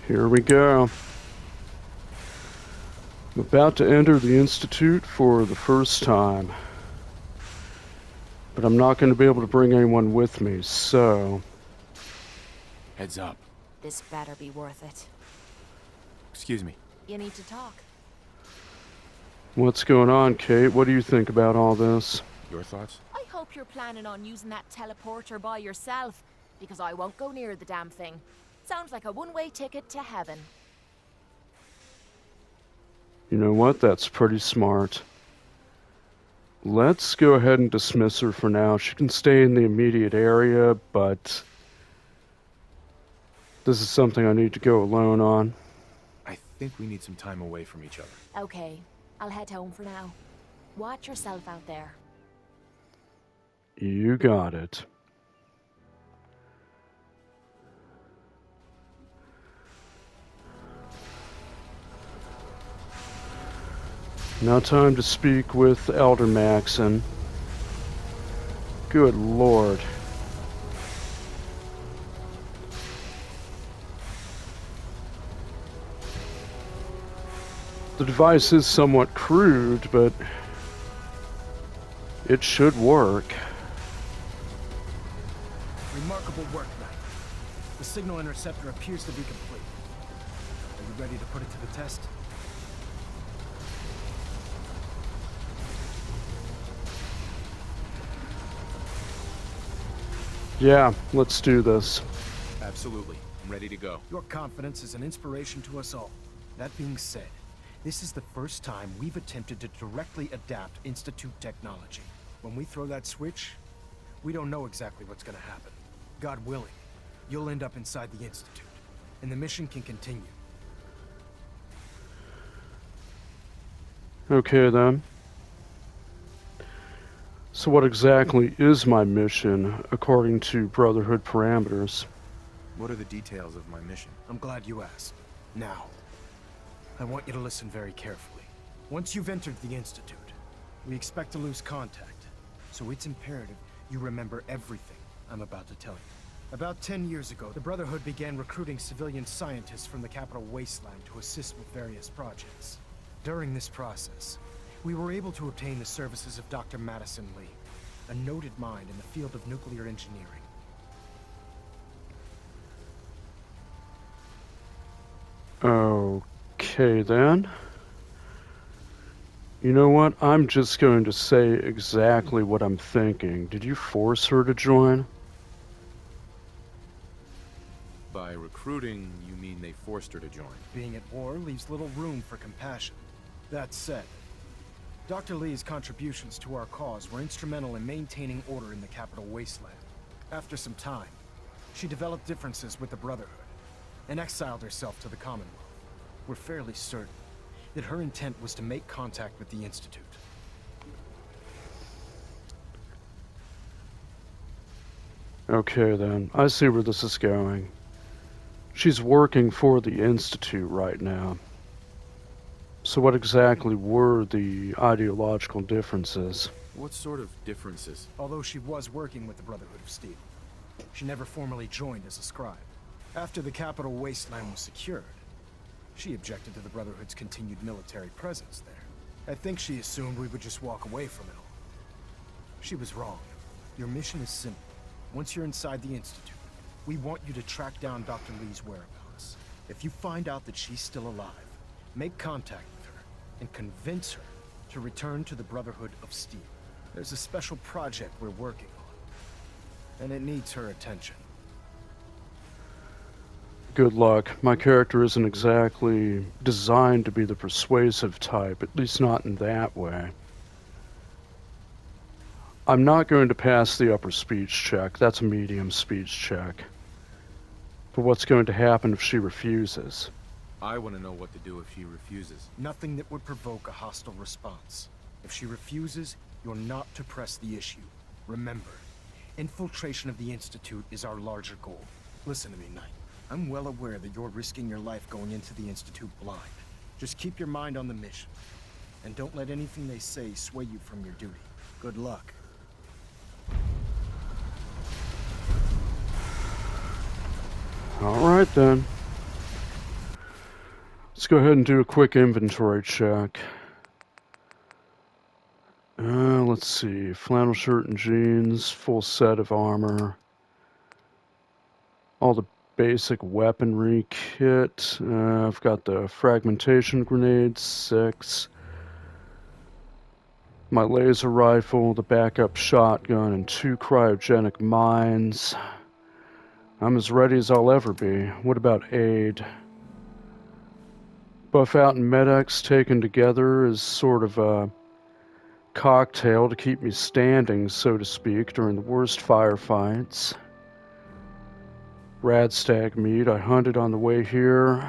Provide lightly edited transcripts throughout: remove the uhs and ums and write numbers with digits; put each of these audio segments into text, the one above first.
Here we go. I'm about to enter the Institute for the first time. But I'm not going to be able to bring anyone with me, so... Heads up. This better be worth it. Excuse me. You need to talk. What's going on, Kate? What do you think about all this? Your thoughts? I hope you're planning on using that teleporter by yourself, because I won't go near the damn thing. Sounds like a one-way ticket to heaven. You know what? That's pretty smart. Let's go ahead and dismiss her for now. She can stay in the immediate area, but this is something I need to go alone on. I think we need some time away from each other. Okay, I'll head home for now. Watch yourself out there. You got it. Now time to speak with Elder Maxon. Good lord. The device is somewhat crude, but it should work. Remarkable work, Knight. The signal interceptor appears to be complete. Are you ready to put it to the test? Yeah, let's do this. Absolutely. I'm ready to go. Your confidence is an inspiration to us all. That being said, this is the first time we've attempted to directly adapt Institute technology. When we throw that switch, we don't know exactly what's gonna happen. God willing, you'll end up inside the Institute, and the mission can continue. Okay then. So what exactly is my mission, according to Brotherhood parameters? What are the details of my mission? I'm glad you asked. Now, I want you to listen very carefully. Once you've entered the Institute, we expect to lose contact, so it's imperative you remember everything I'm about to tell you. About 10 years ago, the Brotherhood began recruiting civilian scientists from the Capital Wasteland to assist with various projects. During this process, we were able to obtain the services of Dr. Madison Lee, a noted mind in the field of nuclear engineering. Okay then. You know what? I'm just going to say exactly what I'm thinking. Did you force her to join? By recruiting, you mean they forced her to join? Being at war leaves little room for compassion. That said, Dr. Lee's contributions to our cause were instrumental in maintaining order in the Capital Wasteland. After some time, she developed differences with the Brotherhood and exiled herself to the Commonwealth. We're fairly certain that her intent was to make contact with the Institute. Okay then, I see where this is going. She's working for the Institute right now. So what exactly were the ideological differences? What sort of differences? Although she was working with the Brotherhood of Steel, she never formally joined as a scribe. After the Capital Wasteland was secured, she objected to the Brotherhood's continued military presence there. I think she assumed we would just walk away from it all. She was wrong. Your mission is simple. Once you're inside the Institute, we want you to track down Dr. Lee's whereabouts. If you find out that she's still alive, make contact with her and convince her to return to the Brotherhood of Steel. There's a special project we're working on, and it needs her attention. Good luck. My character isn't exactly designed to be the persuasive type, at least not in that way. I'm not going to pass the upper speech check. That's a medium speech check. But what's going to happen if she refuses? I want to know what to do if she refuses. Nothing that would provoke a hostile response. If she refuses, you're not to press the issue. Remember, infiltration of the Institute is our larger goal. Listen to me, Knight. I'm well aware that you're risking your life going into the Institute blind. Just keep your mind on the mission, and don't let anything they say sway you from your duty. Good luck. Alright then. Let's go ahead and do a quick inventory check. Let's see. Flannel shirt and jeans, full set of armor. All the basic weaponry kit. I've got the fragmentation grenade, 6. My laser rifle, the backup shotgun, and 2 cryogenic mines. I'm as ready as I'll ever be. What about aid? Buff out and Med-X taken together is sort of a cocktail to keep me standing, so to speak, during the worst firefights. Radstag meat I hunted on the way here.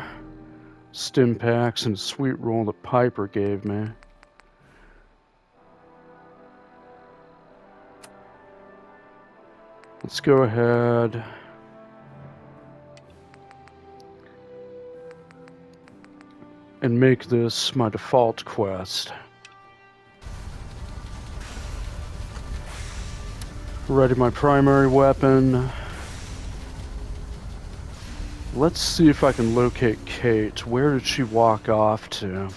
Stim packs and a sweet roll that Piper gave me. Let's go ahead and make this my default quest. Ready my primary weapon. Let's see if I can locate Kate. Where did she walk off to?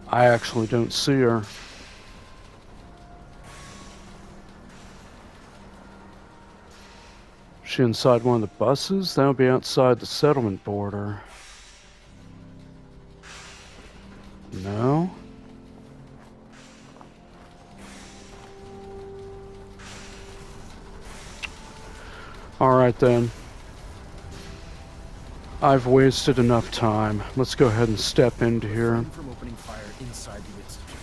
I actually don't see her. She inside one of the buses? That would be outside the settlement border. No? Alright then. I've wasted enough time. Let's go ahead and step into here. Refrain from opening fire inside the Institute.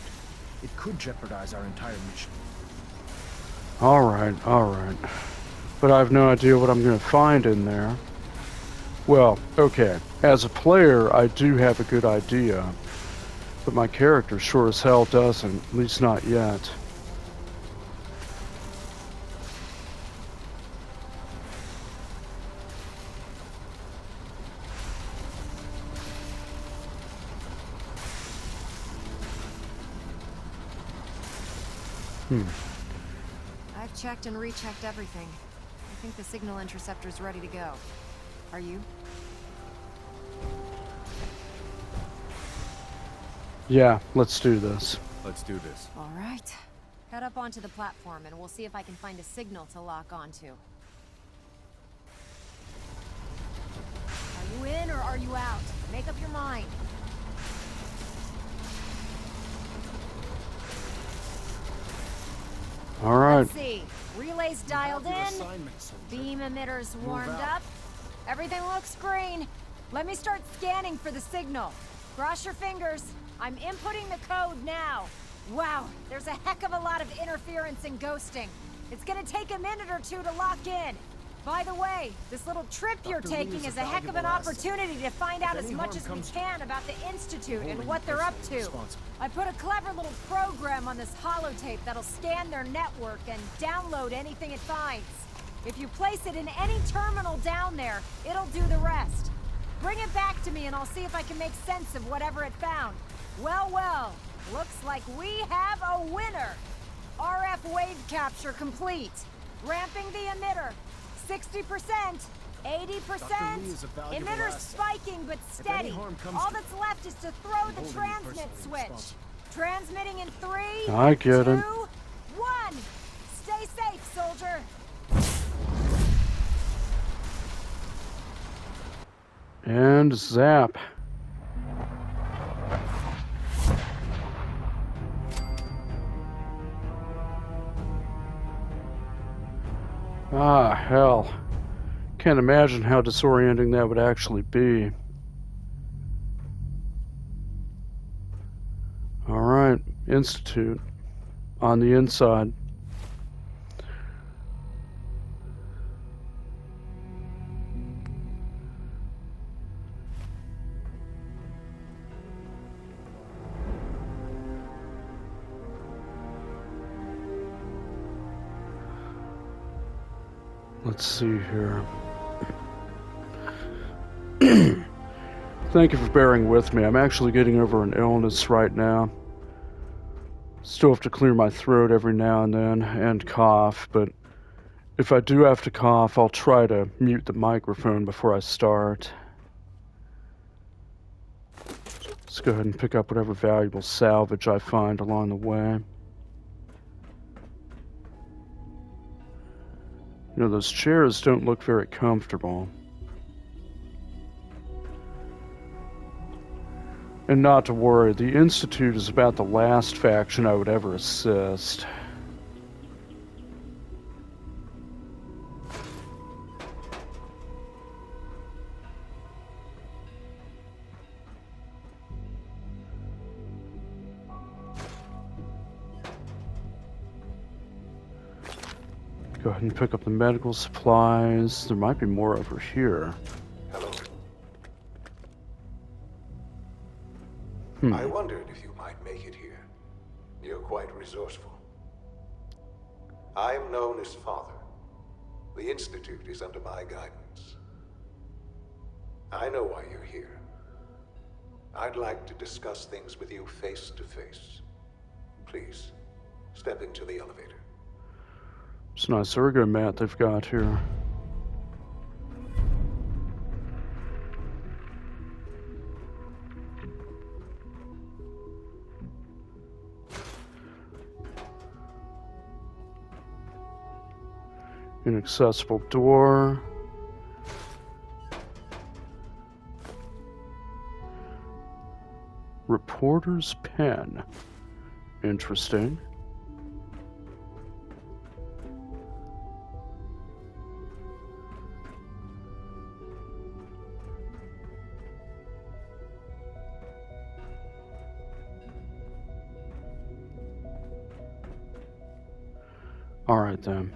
It could jeopardize our entire mission. Alright, alright. But I have no idea what I'm going to find in there. Well, okay. As a player, I do have a good idea. But my character sure as hell doesn't. At least not yet. I've checked and rechecked everything. I think the signal interceptor's ready to go. Are you? Yeah, let's do this. Let's do this. All right. Head up onto the platform and we'll see if I can find a signal to lock onto. Are you in or are you out? Make up your mind. Alright. Let's see. Relays dialed Your in. assignment, soldier. Beam emitters warmed out. up. Everything looks green. Let me start scanning for the signal. Cross your fingers. I'm inputting the code now. Wow, there's a heck of a lot of interference and ghosting. It's gonna take a minute or two to lock in. By the way, this little trip you're Dr. Lee taking is a is a heck of an valuable asset. opportunity to find out If as any much harm as we comes can about the Institute and Holding what you they're up personally to. responsible. I put a clever little program on this holotape that'll scan their network and download anything it finds. If you place it in any terminal down there, it'll do the rest. Bring it back to me and I'll see if I can make sense of whatever it found. Well, well, looks like we have a winner. RF wave capture complete. Ramping the emitter. 60%, 80%. Dr. Lee is a valuable Emitter asset. spiking but If any steady. harm comes All to- that's left is to throw the holding you transmit personally switch. responsible. Transmitting in 3, I get 2, it. 1. Stay safe, soldier. And zap. Ah, hell. Can't imagine how disorienting that would actually be. Alright, Institute. On the inside. Let's see here. Thank you for bearing with me. I'm actually getting over an illness right now. Still have to clear my throat every now and then, and cough, but if I do have to cough, I'll try to mute the microphone before I start. Let's go ahead and pick up whatever valuable salvage I find along the way. You know, those chairs don't look very comfortable. And not to worry, the Institute is about the last faction I would ever assist. Go ahead and pick up the medical supplies. There might be more over here. Hello. Hmm. I wondered if you might make it here. You're quite resourceful. I am known as Father. The Institute is under my guidance. I know why you're here. I'd like to discuss things with you face to face. Please, step into the elevator. It's a nice ergo mat they've got here. Inaccessible door. Reporter's pen. Interesting. All right then.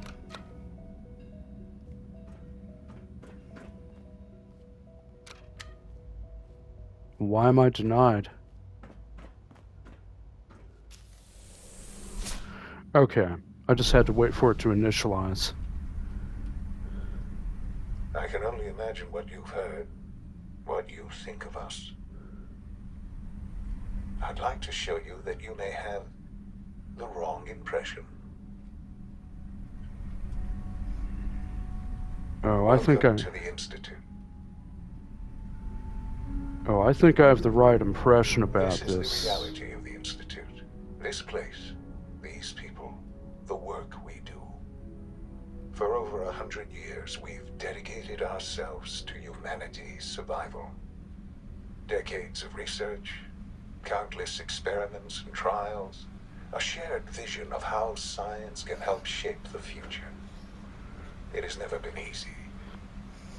Why am I denied? Okay, I just had to wait for it to initialize. I can only imagine what you've heard, what you think of us. I'd like to show you that you may have the wrong impression. Oh, I think Welcome to the Institute. Oh, I think I have the right impression about This is this. the reality of the Institute. This place, these people, the work we do. For over 100 years, we've dedicated ourselves to humanity's survival. Decades of research, countless experiments and trials, a shared vision of how science can help shape the future. It has never been easy.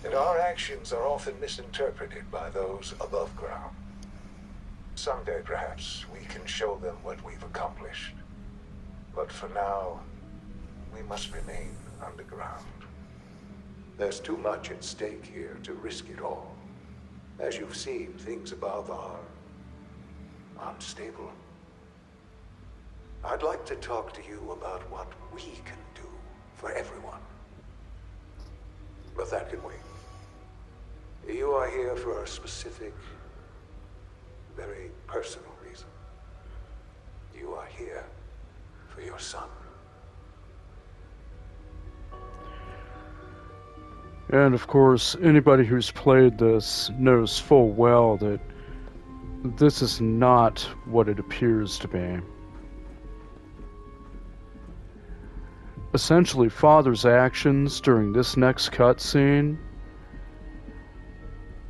And our actions are often misinterpreted by those above ground. Someday, perhaps, we can show them what we've accomplished. But for now, we must remain underground. There's too much at stake here to risk it all. As you've seen, things above are unstable. I'd like to talk to you about what we can do for everyone. But that can wait. You are here for a specific, very personal reason. You are here for your son. And of course, anybody who's played this knows full well that this is not what it appears to be. Essentially, Father's actions during this next cutscene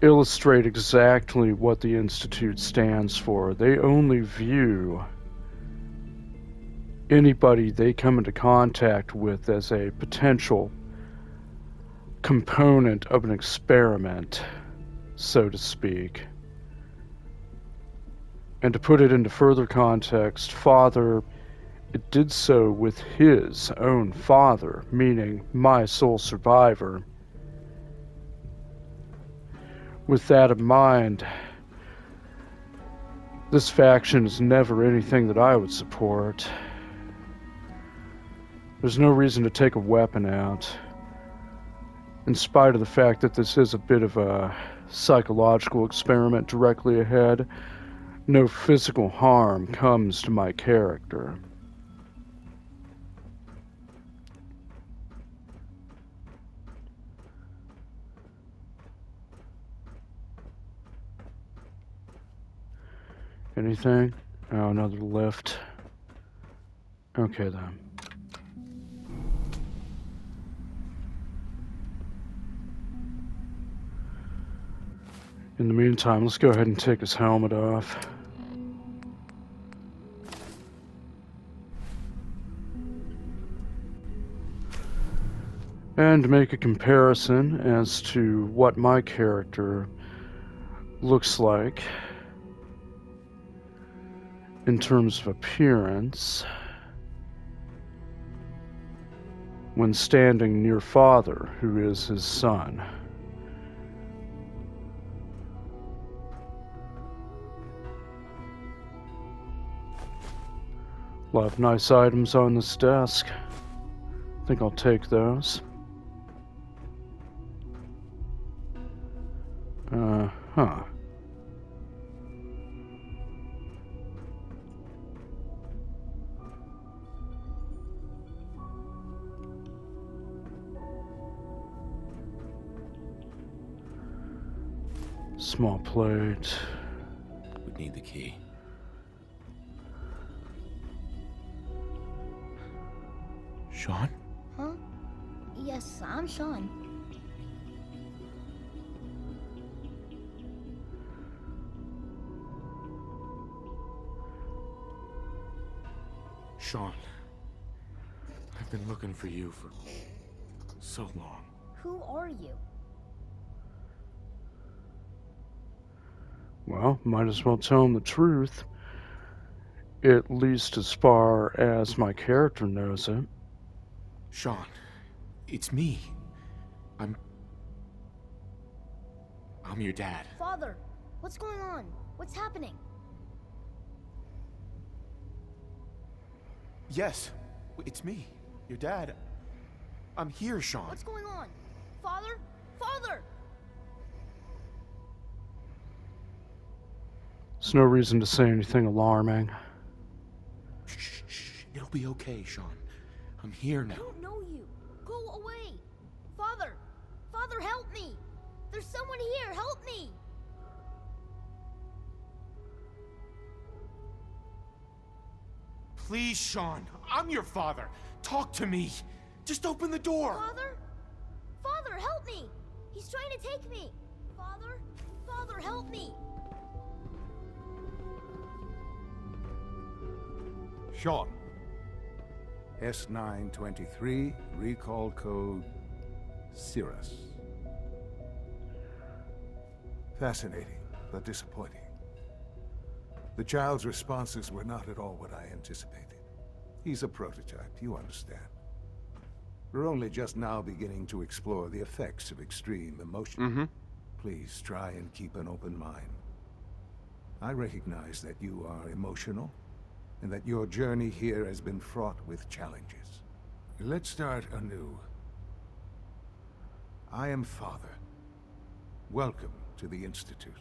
illustrate exactly what the Institute stands for. They only view anybody they come into contact with as a potential component of an experiment, so to speak. And to put it into further context, Father, it did so with his own father, meaning my sole survivor. With that in mind, this faction is never anything that I would support. There's no reason to take a weapon out, in spite of the fact that this is a bit of a psychological experiment directly ahead. No physical harm comes to my character. Anything? Oh, another lift. Okay then. In the meantime, let's go ahead and take his helmet off. And make a comparison as to what my character looks like in terms of appearance when standing near Father, who is his son. A lot of nice items on this desk. I think I'll take those. Huh. Small plate. Would need the key. Sean? Huh? Yes, I'm Sean. Sean, I've been looking for you for so long. Who are you? Well, might as well tell him the truth. At least as far as my character knows it. Sean, it's me. I'm your dad. Father, what's going on? What's happening? Yes, it's me, your dad. I'm here, Sean. What's going on? Father? Father! There's no reason to say anything alarming. Shh. It'll be okay, Sean. I'm here now. I don't know you. Go away. Father! Father, help me! There's someone here. Help me! Please, Sean. I'm your father. Talk to me. Just open the door. Father? Father, help me! He's trying to take me! Father? Father, help me! Sean. S923, recall code Cirrus. Fascinating, but disappointing. The child's responses were not at all what I anticipated. He's a prototype, you understand. We're only just now beginning to explore the effects of extreme emotion. Please try and keep an open mind. I recognize that you are emotional, and that your journey here has been fraught with challenges. Let's start anew. I am Father. Welcome to the Institute.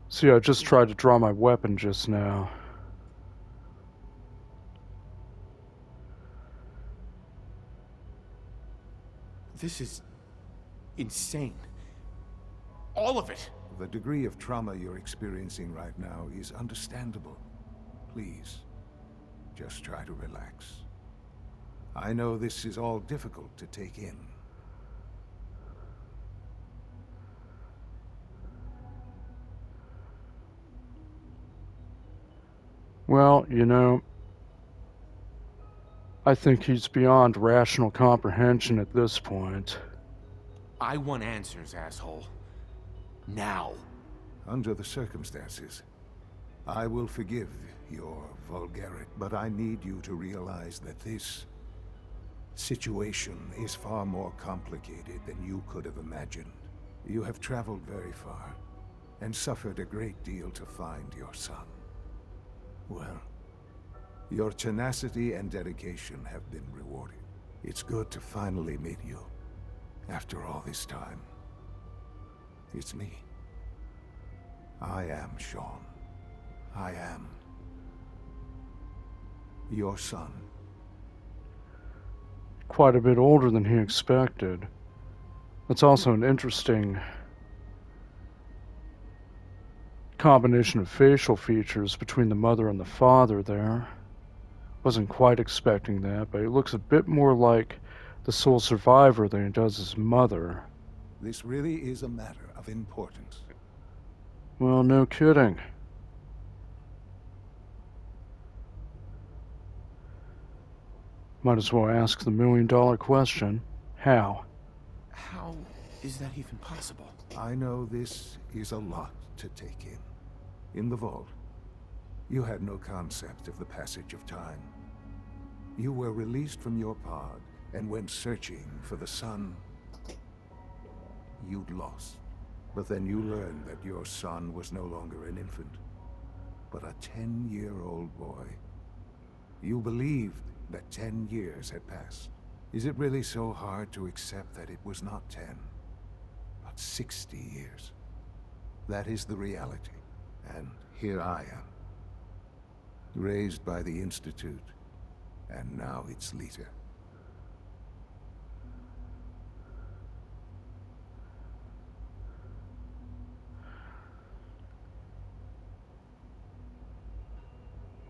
See, I just tried to draw my weapon just now. This is insane. All of it. The degree of trauma you're experiencing right now is understandable. Please, just try to relax. I know this is all difficult to take in. Well, you know, I think he's beyond rational comprehension at this point. I want answers, asshole. Now. Under the circumstances, I will forgive your vulgarity, but I need you to realize that this situation is far more complicated than you could have imagined. You have traveled very far, and suffered a great deal to find your son. Well, your tenacity and dedication have been rewarded. It's good to finally meet you, after all this time. It's me. I am Sean. I am your son. Quite a bit older than he expected. That's also an interesting combination of facial features between the mother and the father there. Wasn't quite expecting that, but he looks a bit more like the sole survivor than he does his mother. This really is a matter of importance. Well, no kidding. Might as well ask the million-dollar question. How? How is that even possible? I know this is a lot to take in. In the vault, you had no concept of the passage of time. You were released from your pod and went searching for the son you'd lost. But then you learned that your son was no longer an infant, but a 10-year-old boy. You believed that 10 years had passed. Is it really so hard to accept that it was not 10, but 60 years? That is the reality. And here I am, raised by the Institute, and now its leader.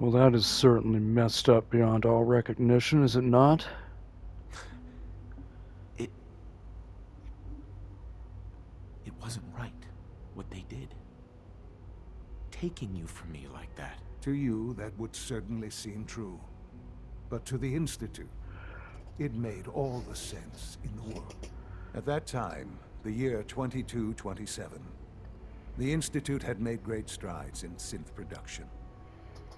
Well, that is certainly messed up beyond all recognition, is it not? It wasn't right, what they did. Taking you from me like that. To you, that would certainly seem true. But to the Institute, it made all the sense in the world. At that time, the year 2227, the Institute had made great strides in synth production.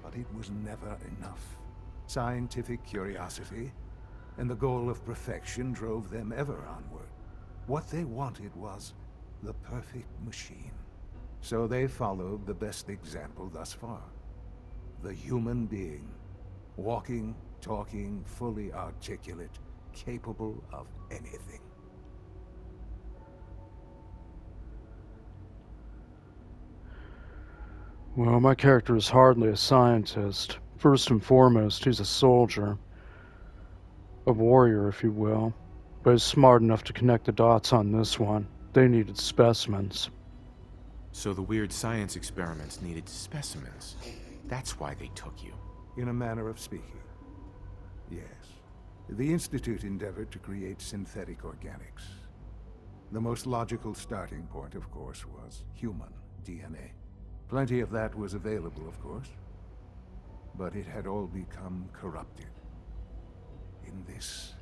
But it was never enough. Scientific curiosity and the goal of perfection drove them ever onward. What they wanted was the perfect machine. So they followed the best example thus far. The human being. Walking, talking, fully articulate, capable of anything. Well, my character is hardly a scientist. First and foremost, he's a soldier. A warrior, if you will. But he's smart enough to connect the dots on this one. They needed specimens. So the weird science experiments needed specimens. That's why they took you. In a manner of speaking. Yes. The Institute endeavored to create synthetic organics. The most logical starting point, of course, was human DNA. Plenty of that was available, of course. But it had all become corrupted. In this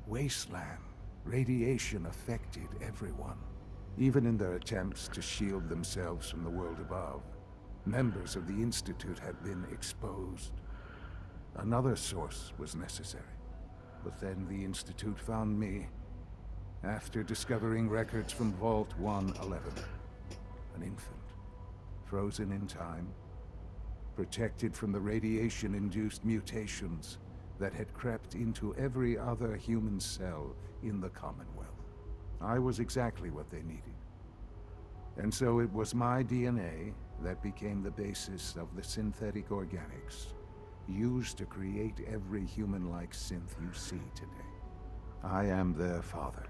wasteland, radiation affected everyone. Even in their attempts to shield themselves from the world above, members of the Institute had been exposed. Another source was necessary. But then the Institute found me after discovering records from Vault 111. An infant, frozen in time, protected from the radiation-induced mutations that had crept into every other human cell in the Commonwealth. I was exactly what they needed. And so it was my DNA that became the basis of the synthetic organics used to create every human-like synth you see today. I am their father.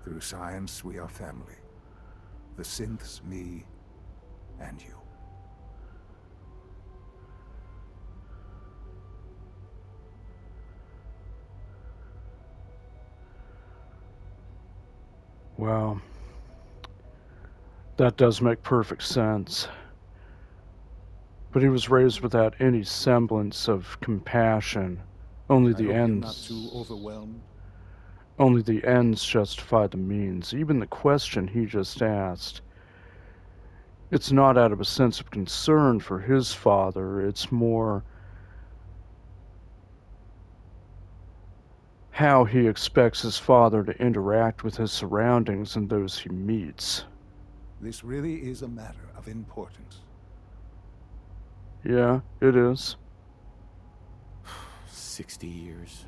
Through science, we are family. The synths, me, and you. Well, that does make perfect sense. But he was raised without any semblance of compassion. Only the ends. Not too overwhelmed. Only the ends justify the means. Even the question he just asked. It's not out of a sense of concern for his father. It's more how he expects his father to interact with his surroundings and those he meets. This really is a matter of importance. Yeah, it is. 60 years.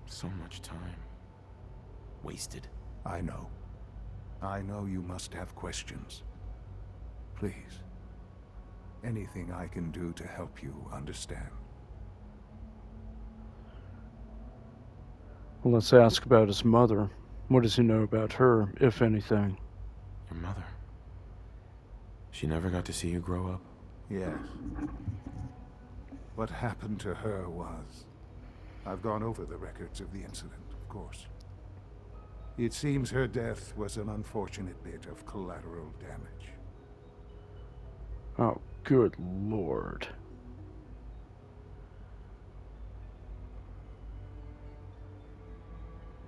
So much time. Wasted. I know. I know you must have questions. Please. Anything I can do to help you understand. Well, let's ask about his mother. What does he know about her, if anything? Your mother. She never got to see you grow up? Yes. What happened to her was... I've gone over the records of the incident, of course. It seems her death was an unfortunate bit of collateral damage. Oh, good lord.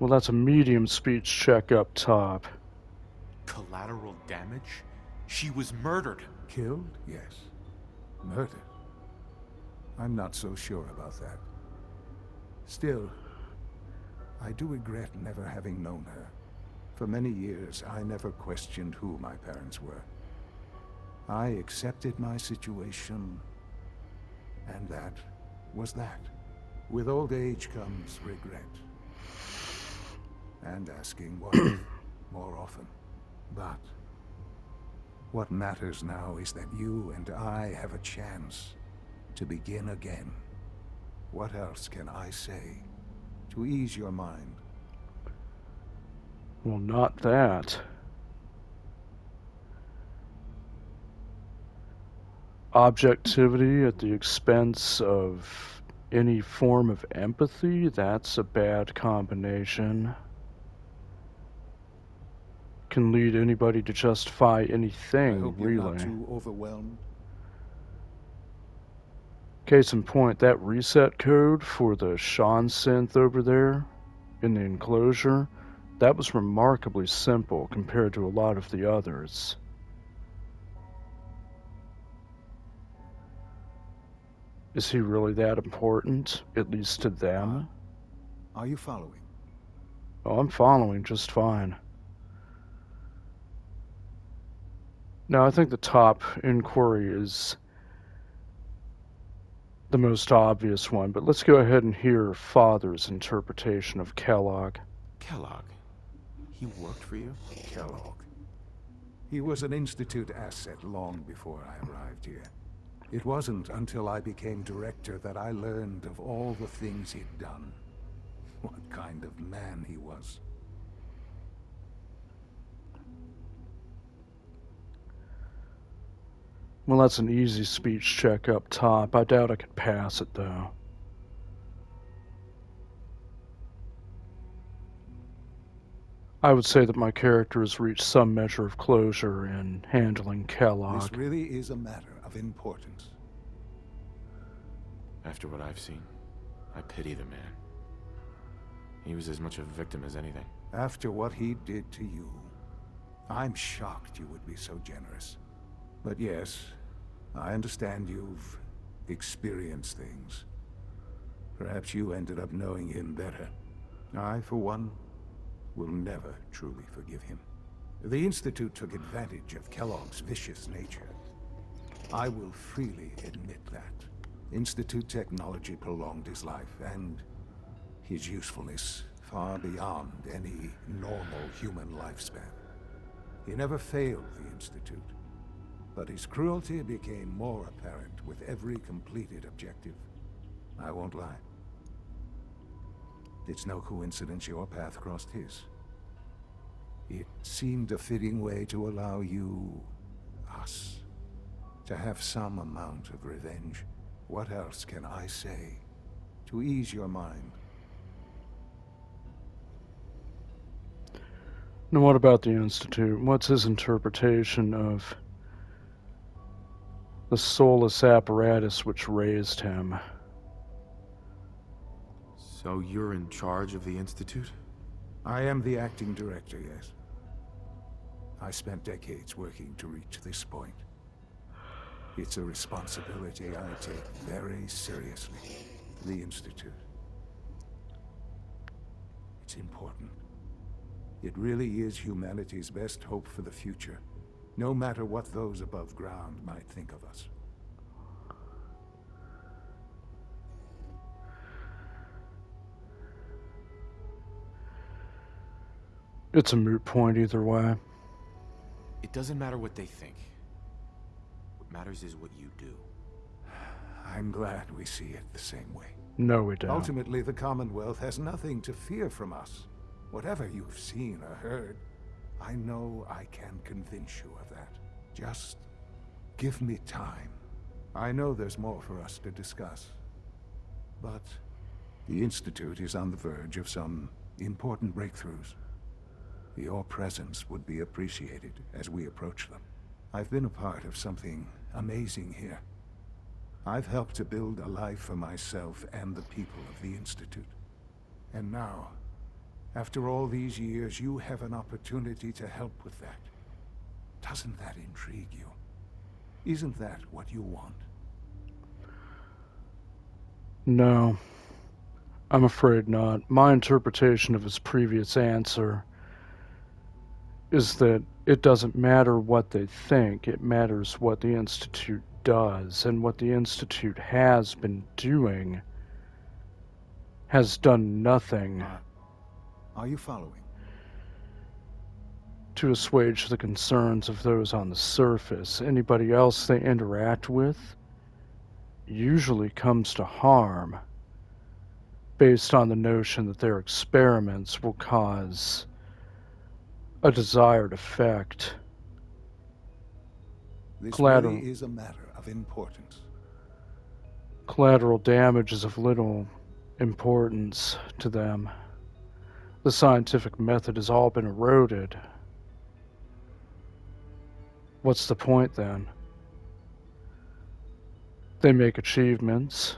Well, that's a medium speech check up top. Collateral damage? She was murdered. Killed? Yes. Murdered? I'm not so sure about that. Still, I do regret never having known her. For many years, I never questioned who my parents were. I accepted my situation, and that was that. With old age comes regret. And asking what if more often. But what matters now is that you and I have a chance to begin again. What else can I say to ease your mind? Well, not that. Objectivity at the expense of any form of empathy, that's a bad combination. Can lead anybody to justify anything, I hope you're really. not too overwhelmed. Case in point, that reset code for the Sean synth over there in the enclosure, that was remarkably simple compared to a lot of the others. Is he really that important, at least to them? Are you following? Oh, I'm following just fine. Now, I think the top inquiry is the most obvious one, but let's go ahead and hear Father's interpretation of Kellogg. Kellogg? He worked for you? Kellogg. He was an Institute asset long before I arrived here. It wasn't until I became director that I learned of all the things he'd done. What kind of man he was. Well, that's an easy speech check up top. I doubt I could pass it, though. I would say that my character has reached some measure of closure in handling Kellogg. This really is a matter of importance. After what I've seen, I pity the man. He was as much a victim as anything. After what he did to you, I'm shocked you would be so generous. But yes, I understand you've experienced things. Perhaps you ended up knowing him better. I, for one, will never truly forgive him. The Institute took advantage of Kellogg's vicious nature. I will freely admit that. Institute technology prolonged his life, and his usefulness far beyond any normal human lifespan. He never failed the Institute, but his cruelty became more apparent with every completed objective. I won't lie. It's no coincidence your path crossed his. It seemed a fitting way to allow you, us, to have some amount of revenge. What else can I say to ease your mind? Now, what about the Institute? What's his interpretation of the soulless apparatus which raised him? So you're in charge of the Institute? I am the acting director, yes. I spent decades working to reach this point. It's a responsibility I take very seriously. The Institute. It's important. It really is humanity's best hope for the future, no matter what those above ground might think of us. It's a moot point either way. It doesn't matter what they think. What matters is what you do. I'm glad we see it the same way. No, we don't. Ultimately, the Commonwealth has nothing to fear from us. Whatever you've seen or heard, I know I can convince you of that. Just give me time. I know there's more for us to discuss. But the Institute is on the verge of some important breakthroughs. Your presence would be appreciated as we approach them. I've been a part of something amazing here. I've helped to build a life for myself and the people of the Institute. And now, after all these years, you have an opportunity to help with that. Doesn't that intrigue you? Isn't that what you want? No, I'm afraid not. My interpretation of his previous answer is that it doesn't matter what they think, it matters what the Institute does, and what the Institute has been doing has done nothing Are you following? to assuage the concerns of those on the surface. Anybody else they interact with usually comes to harm based on the notion that their experiments will cause a desired effect. This Collateral. really is a matter of importance. Collateral damage is of little importance to them. The scientific method has all been eroded. What's the point then? They make achievements.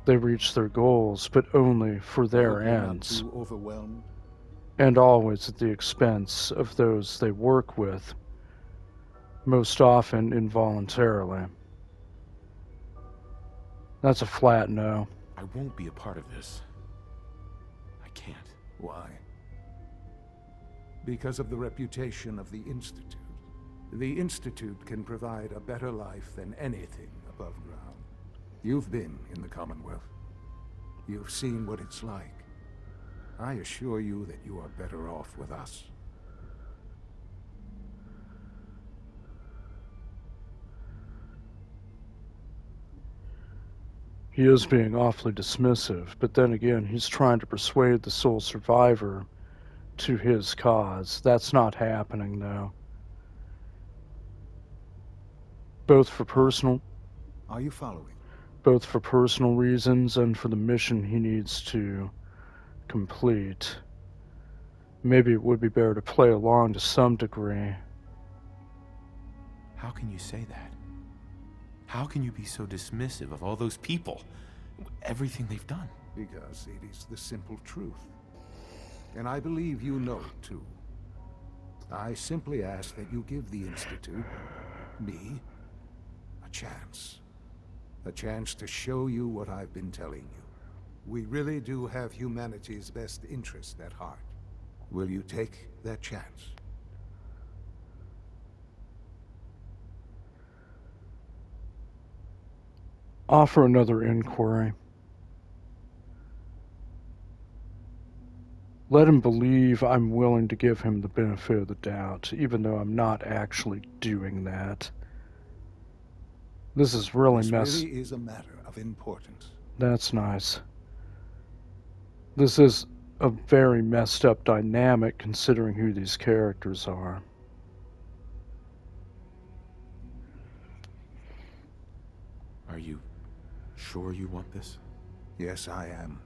They reach their goals, but only for their Hope you're not ends, too overwhelmed. and always at the expense of those they work with, most often involuntarily. That's a flat no. I won't be a part of this. I can't. Why? Because of the reputation of the Institute. The Institute can provide a better life than anything above ground. You've been in the Commonwealth. You've seen what it's like. I assure you that you are better off with us. He is being awfully dismissive, but then again, he's trying to persuade the sole survivor to his cause. That's not happening, though. Both for personal Are you following? reasons and for the mission he needs to complete. Maybe it would be better to play along to some degree. How can you say that? How can you be so dismissive of all those people? Everything they've done? Because it is the simple truth. And I believe you know it too. I simply ask that you give the Institute, me, a chance. A chance to show you what I've been telling you. We really do have humanity's best interest at heart. Will you take that chance? Offer another inquiry. Let him believe I'm willing to give him the benefit of the doubt, even though I'm not actually doing that. This is really This really is a matter of importance. That's nice. This is a very messed up dynamic considering who these characters are. Are you sure you want this? Yes, I am.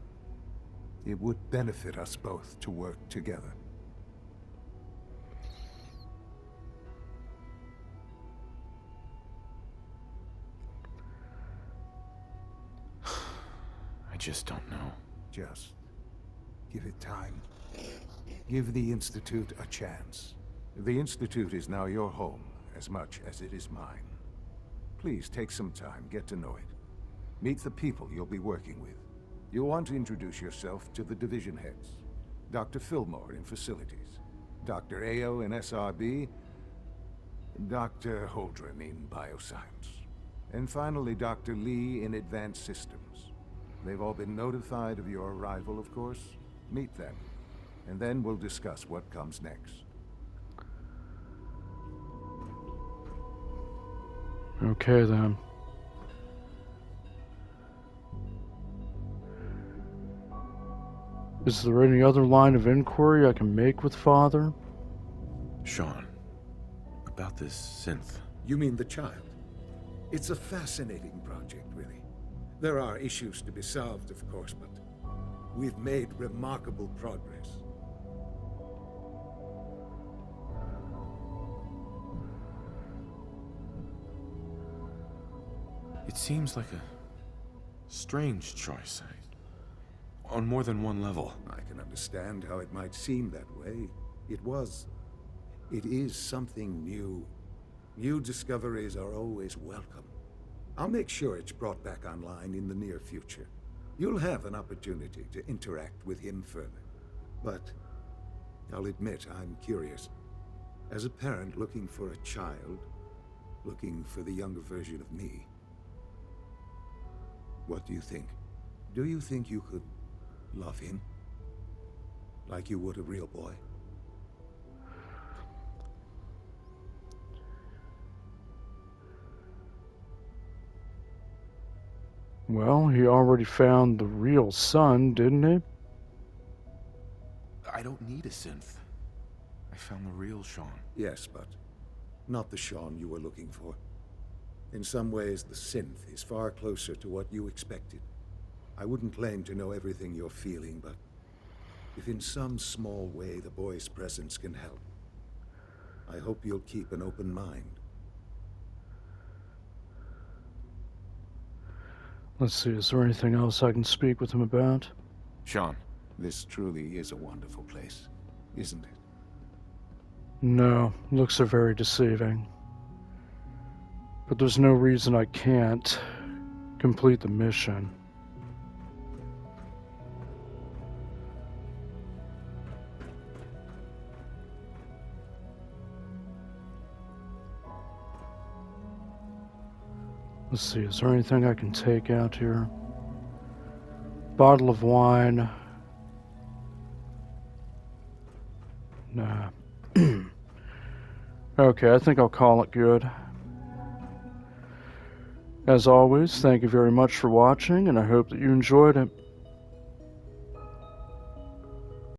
It would benefit us both to work together. I just don't know. Just give it time. Give the Institute a chance. The Institute is now your home as much as it is mine. Please take some time, get to know it. Meet the people you'll be working with. You'll want to introduce yourself to the division heads. Dr. Fillmore in Facilities, Dr. Ayo in SRB, Dr. Holdren in Bioscience, and finally Dr. Lee in Advanced Systems. They've all been notified of your arrival, of course. Meet them, and then we'll discuss what comes next. Okay then. Is there any other line of inquiry I can make with Father? Sean, about this synth. You mean the child? It's a fascinating project, really. There are issues to be solved, of course, but we've made remarkable progress. It seems like a strange choice. On more than one level. I can understand how it might seem that way. It is something new. New discoveries are always welcome. I'll make sure it's brought back online in the near future. You'll have an opportunity to interact with him further. But I'll admit I'm curious. As a parent looking for a child, looking for the younger version of me, what do you think? Do you think you could love him? Like you would a real boy? Well, he already found the real son, didn't he? I don't need a synth. I found the real Sean. Yes, but not the Sean you were looking for. In some ways, the synth is far closer to what you expected. I wouldn't claim to know everything you're feeling, but if in some small way the boy's presence can help, I hope you'll keep an open mind. Let's see, is there anything else I can speak with him about? Sean. This truly is a wonderful place, isn't it? No, looks are very deceiving. But there's no reason I can't complete the mission. Let's see, is there anything I can take out here? Bottle of wine. Nah. Okay, I think I'll call it good. As always, thank you very much for watching, and I hope that you enjoyed it.